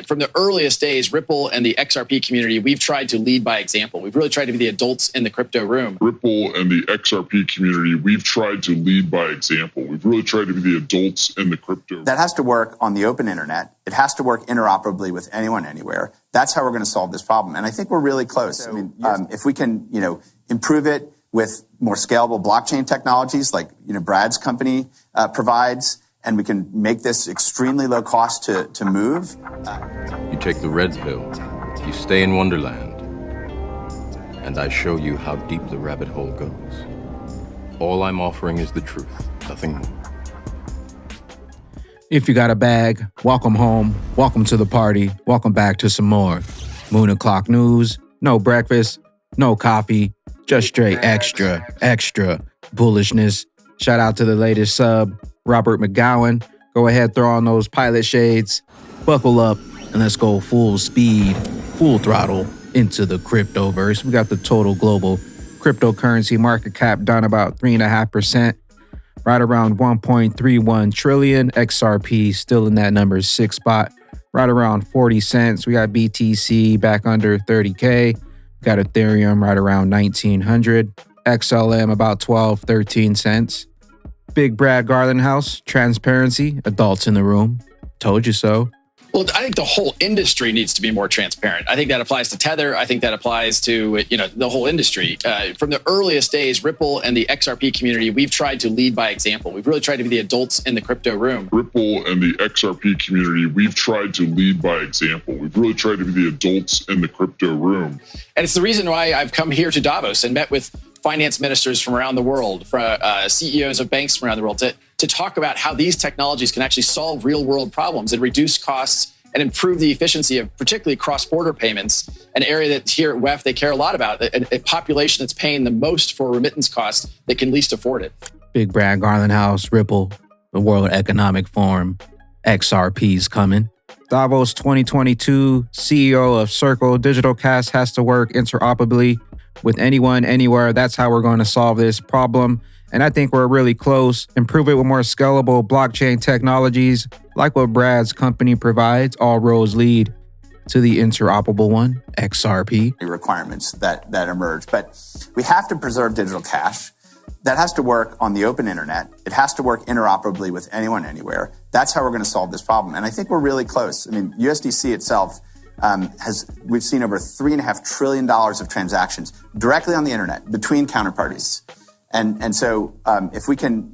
From the earliest days, Ripple and the XRP community, we've tried to lead by example. We've really tried to be the adults in the crypto room. Ripple and the XRP community, we've tried to lead by example. We've really tried to be the adults in the crypto. That has to work on the open internet. It has to work interoperably with anyone, anywhere. That's how we're going to solve this problem. And I think we're really close. I mean, if we can, improve it with more scalable blockchain technologies like, Brad's company provides, and we can make this extremely low cost to move. You take the red pill, you stay in Wonderland, and I show you how deep the rabbit hole goes. All I'm offering is the truth, nothing more. If you got a bag, welcome home, welcome to the party, welcome back to some more Moon o'clock news. No breakfast, no coffee, just straight extra bullishness. Shout out to the latest sub, Robert McGowan. Go ahead, throw on those pilot shades, buckle up, and let's go full speed, full throttle into the cryptoverse. We got the total global cryptocurrency market cap down about 3.5%, right around 1.31 trillion. XRP still in that number 6 spot, right around 40 cents. We got BTC back under 30K. Got Ethereum right around 1900. XLM about 12, 13 cents. Big Brad Garlinghouse, transparency, adults in the room. Told you so. Well, I think the whole industry needs to be more transparent. I think that applies to Tether. I think that applies to, the whole industry. From the earliest days, Ripple and the XRP community, we've tried to lead by example. We've really tried to be the adults in the crypto room. Ripple and the XRP community, we've tried to lead by example. We've really tried to be the adults in the crypto room. And it's the reason why I've come here to Davos and met with finance ministers from around the world, CEOs of banks from around the world, to talk about how these technologies can actually solve real world problems and reduce costs and improve the efficiency of particularly cross-border payments, an area that here at WEF they care a lot about, a population that's paying the most for remittance costs that can least afford it. Big Brad Garlinghouse, Ripple, the World Economic Forum, XRP's coming. Davos 2022, CEO of Circle, Digital Cash has to work interoperably with anyone, anywhere. That's how we're going to solve this problem. And I think we're really close. Improve it with more scalable blockchain technologies like what Brad's company provides. All roads lead to the interoperable one, XRP. Requirements that emerge. But we have to preserve digital cash. That has to work on the open internet. It has to work interoperably with anyone, anywhere. That's how we're going to solve this problem. And I think we're really close. I mean, USDC itself we've seen over $3.5 trillion of transactions directly on the internet between counterparties. And so if we can,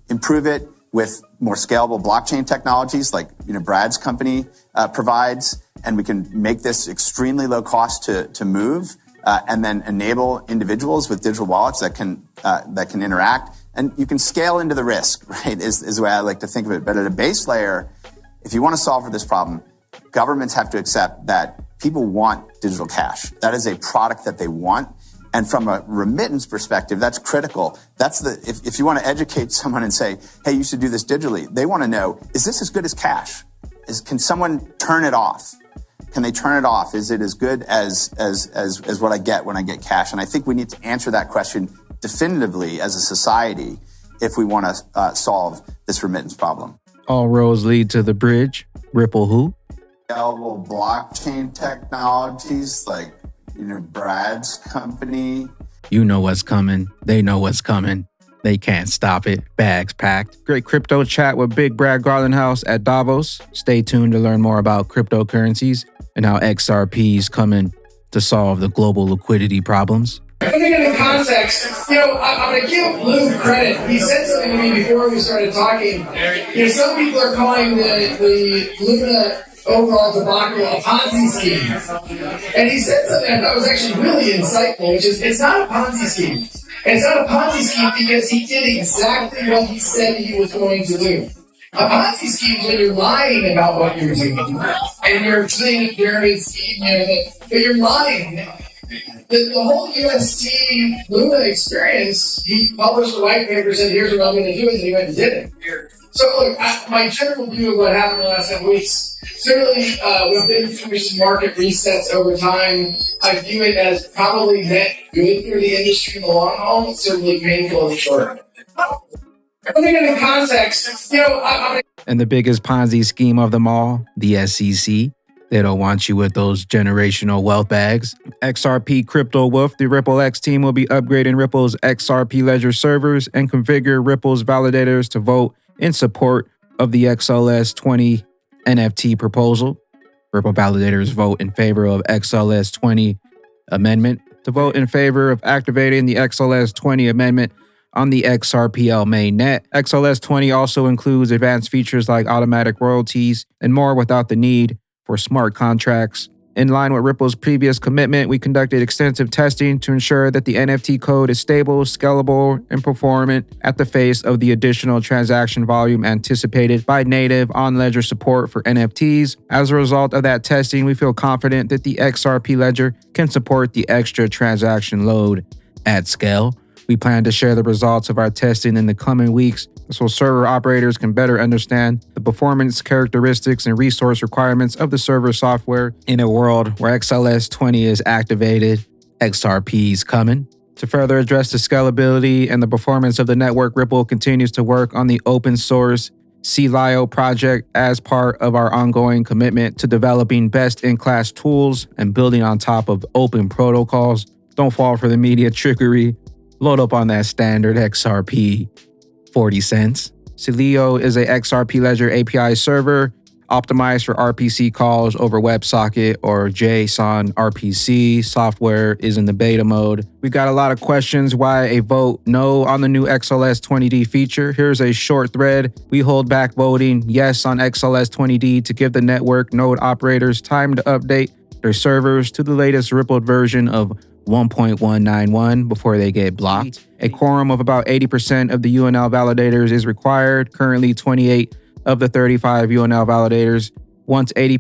improve it with more scalable blockchain technologies like, Brad's company provides, and we can make this extremely low cost to move, and then enable individuals with digital wallets that can interact, and you can scale into the risk, right, is the way I like to think of it. But at a base layer, if you want to solve for this problem, governments have to accept that people want digital cash. That is a product that they want. And from a remittance perspective, that's critical. If you want to educate someone and say, hey, you should do this digitally, they want to know, is this as good as cash? Can someone turn it off? Can they turn it off? Is it as good as what I get when I get cash? And I think we need to answer that question definitively as a society if we want to solve this remittance problem. All roads lead to the bridge. Ripple who? Scalable blockchain technologies like, Brad's company. You know what's coming. They know what's coming. They can't stop it. Bags packed. Great crypto chat with Big Brad Garlinghouse at Davos. Stay tuned to learn more about cryptocurrencies and how XRP's coming to solve the global liquidity problems. I think in the context, I'm going to give Lou credit. He said something to me before we started talking. Some people are calling the Luna overall debacle a Ponzi scheme. And he said something I thought was actually really insightful, which is it's not a Ponzi scheme. And it's not a Ponzi scheme because he did exactly what he said he was going to do. A Ponzi scheme is when you're lying about what you're doing. And you're saying Jeremy scheme, but you're lying. The whole UST Luna experience, he published a white paper, said, here's what I'm going to do, and he went and did it. So look, my general view of what happened in the last 7 weeks, certainly we've been through some market resets over time. I view it as probably net good for the industry in the long haul, certainly painful in the short. I think in the context, And the biggest Ponzi scheme of them all, the SEC. They don't want you with those generational wealth bags. XRP Crypto Wolf, the Ripple X team will be upgrading Ripple's XRP Ledger servers and configure Ripple's validators to vote in support of the XLS20 NFT proposal. Ripple validators vote in favor of XLS20 amendment to vote in favor of activating the XLS20 amendment on the XRPL mainnet. XLS20 also includes advanced features like automatic royalties and more without the need for smart contracts. In line with Ripple's previous commitment, we conducted extensive testing to ensure that the NFT code is stable, scalable, and performant at the face of the additional transaction volume anticipated by native on-ledger support for NFTs. As a result of that testing, we feel confident that the XRP Ledger can support the extra transaction load at scale. We plan to share the results of our testing in the coming weeks so server operators can better understand the performance characteristics and resource requirements of the server software. In a world where XLS20 is activated, XRP is coming. To further address the scalability and the performance of the network, Ripple continues to work on the open source CLIO project as part of our ongoing commitment to developing best-in-class tools and building on top of open protocols. Don't fall for the media trickery. Load up on that standard XRP 40 cents. CLIO is a XRP Ledger API server optimized for RPC calls over WebSocket or JSON RPC. Software is in the beta mode. We got a lot of questions why a vote no on the new XLS20D feature. Here's a short thread. We hold back voting yes on XLS20D to give the network node operators time to update their servers to the latest Rippled version of 1.191 before they get blocked. A quorum of about 80% of the UNL validators is required. Currently, 28 of the 35 UNL validators. Once 80%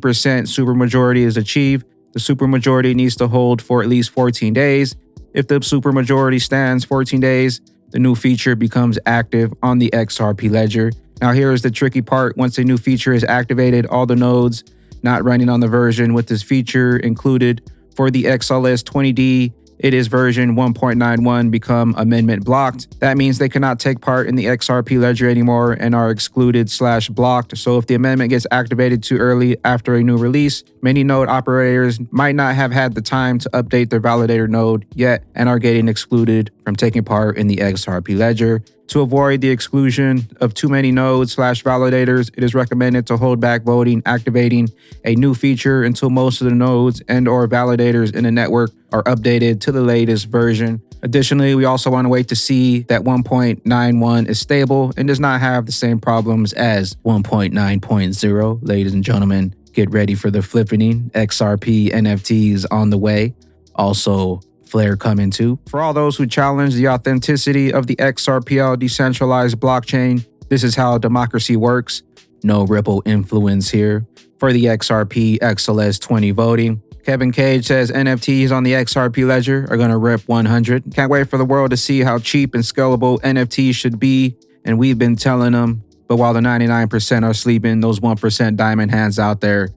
supermajority is achieved, the supermajority needs to hold for at least 14 days. If the supermajority stands 14 days, the new feature becomes active on the XRP Ledger. Now here is the tricky part. Once a new feature is activated, all the nodes not running on the version with this feature included for the XLS20D, it is version 1.91 become amendment blocked. That means they cannot take part in the XRP Ledger anymore and are excluded/blocked. So if the amendment gets activated too early after a new release, many node operators might not have had the time to update their validator node yet and are getting excluded from taking part in the XRP Ledger. To avoid the exclusion of too many nodes/validators, it is recommended to hold back voting, activating a new feature until most of the nodes and/or validators in the network are updated to the latest version. Additionally, we also want to wait to see that 1.91 is stable and does not have the same problems as 1.9.0. Ladies and gentlemen, get ready for the flippening. XRP NFTs on the way. Also, Flare coming too. For all those who challenge the authenticity of the XRPL decentralized blockchain, this is how democracy works. No Ripple influence here. For the XRP XLS20 voting, Kevin Cage says NFTs on the XRP Ledger are going to rip 100. Can't wait for the world to see how cheap and scalable NFTs should be, and we've been telling them. But while the 99% are sleeping, those 1% diamond hands out there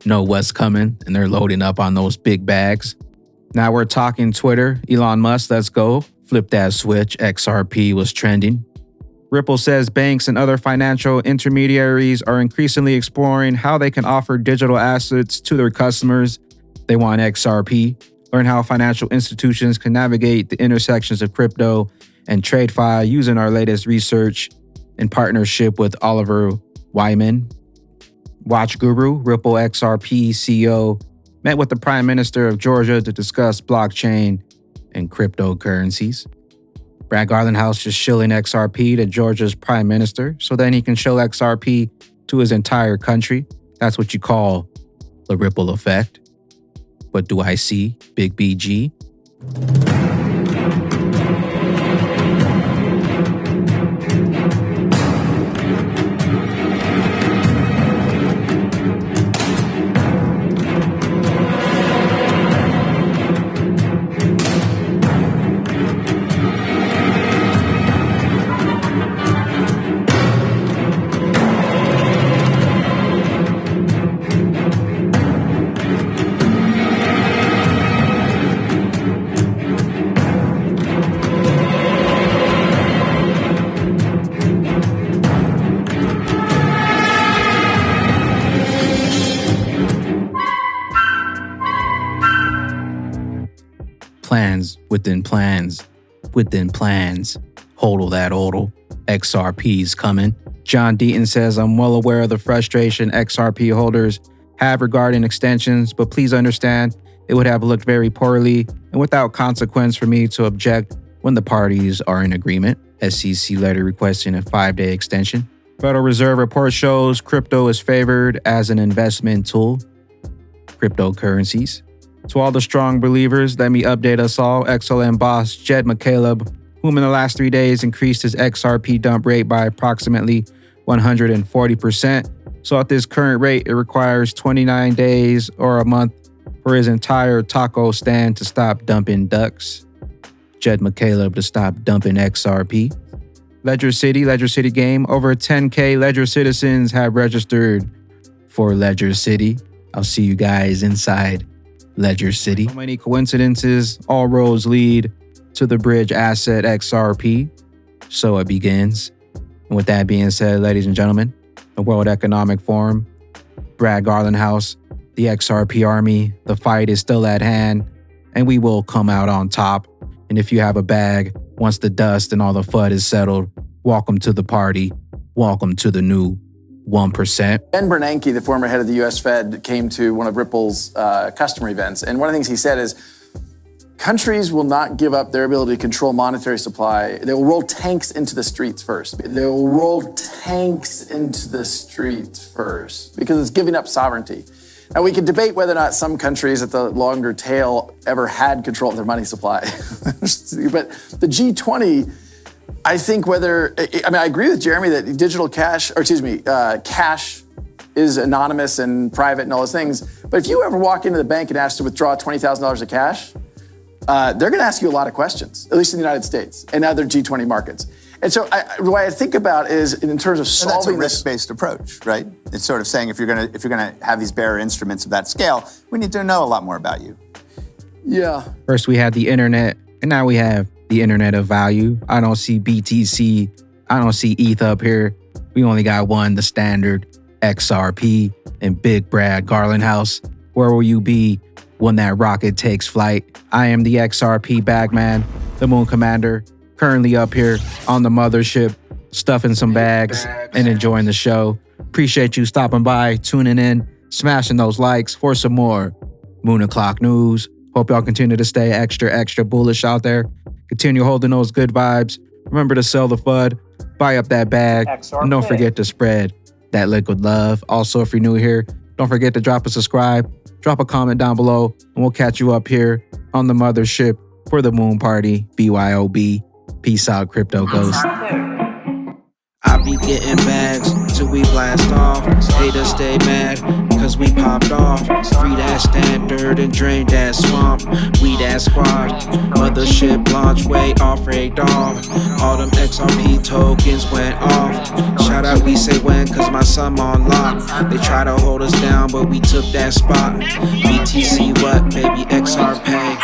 know what's coming, and they're loading up on those big bags. Now we're talking Twitter. Elon Musk, let's go. Flip that switch. XRP was trending. Ripple says banks and other financial intermediaries are increasingly exploring how they can offer digital assets to their customers. They want XRP. Learn how financial institutions can navigate the intersections of crypto and TradeFi using our latest research in partnership with Oliver Wyman. Watch Guru, Ripple XRP CEO, met with the Prime Minister of Georgia to discuss blockchain and cryptocurrencies. Brad Garlinghouse just shilling XRP to Georgia's Prime Minister so then he can shill XRP to his entire country. That's what you call the ripple effect. What do I see, Big BG? plans within plans within plans. HODL that HODL. XRP's coming. John Deaton says, I'm well aware of the frustration XRP holders have regarding extensions, but please understand it would have looked very poorly and without consequence for me to object when the parties are in agreement. SEC letter requesting a 5-day extension. Federal Reserve report shows crypto is favored as an investment tool. Cryptocurrencies. To all the strong believers, let me update us all. XLM boss Jed McCaleb, whom in the last 3 days increased his XRP dump rate by approximately 140%. So at this current rate, it requires 29 days or a month for his entire taco stand to stop dumping ducks. Jed McCaleb to stop dumping XRP. Ledger City game. Over 10K Ledger citizens have registered for Ledger City. I'll see you guys inside Ledger City. So many coincidences, all roads lead to the bridge asset XRP. So it begins. And with that being said, ladies and gentlemen, the World Economic Forum, Brad Garlinghouse, the XRP army, the fight is still at hand, and we will come out on top. And if you have a bag, once the dust and all the FUD is settled, welcome to the party. Welcome to the new 1%. Ben Bernanke, the former head of the U.S. Fed, came to one of Ripple's customer events. And one of the things he said is, countries will not give up their ability to control monetary supply. They will roll tanks into the streets first. They will roll tanks into the streets first because it's giving up sovereignty. Now, we can debate whether or not some countries at the longer tail ever had control of their money supply. But the G20, I think I agree with Jeremy that digital cash, cash is anonymous and private and all those things. But if you ever walk into the bank and ask to withdraw $20,000 of cash, they're going to ask you a lot of questions, at least in the United States and other G20 markets. And so the way I think about is in terms of solving that's a risk-based approach, right? It's sort of saying if you're gonna have these bearer instruments of that scale, we need to know a lot more about you. Yeah. First we had the internet, and now we have the internet of value. I don't see BTC. I don't see ETH up here. We only got one, the standard XRP and Big Brad Garlinghouse. Where will you be when that rocket takes flight? I am the XRP Bagman, the Moon Commander, currently up here on the mothership, stuffing some bags and enjoying the show. Appreciate you stopping by, tuning in, smashing those likes for some more Moon O'Clock News. Hope y'all continue to stay extra bullish out there. Continue holding those good vibes. Remember to sell the FUD, buy up that bag, and don't forget to spread that liquid love. Also, if you're new here, don't forget to drop a subscribe, drop a comment down below, and we'll catch you up here on the mothership for the Moon Party. BYOB. Peace out, Crypto Ghost. I be getting bags till we blast off. Haters stay mad cause we popped off. Free that standard and drain that swamp. We that squad. Mothership launch way off radar. All them XRP tokens went off. Shout out we say when cause my son on lock. They try to hold us down but we took that spot. BTC what baby XRP.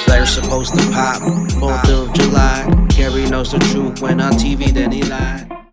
Flare's supposed to pop 4th of July. Gary knows the truth when on TV then he lied.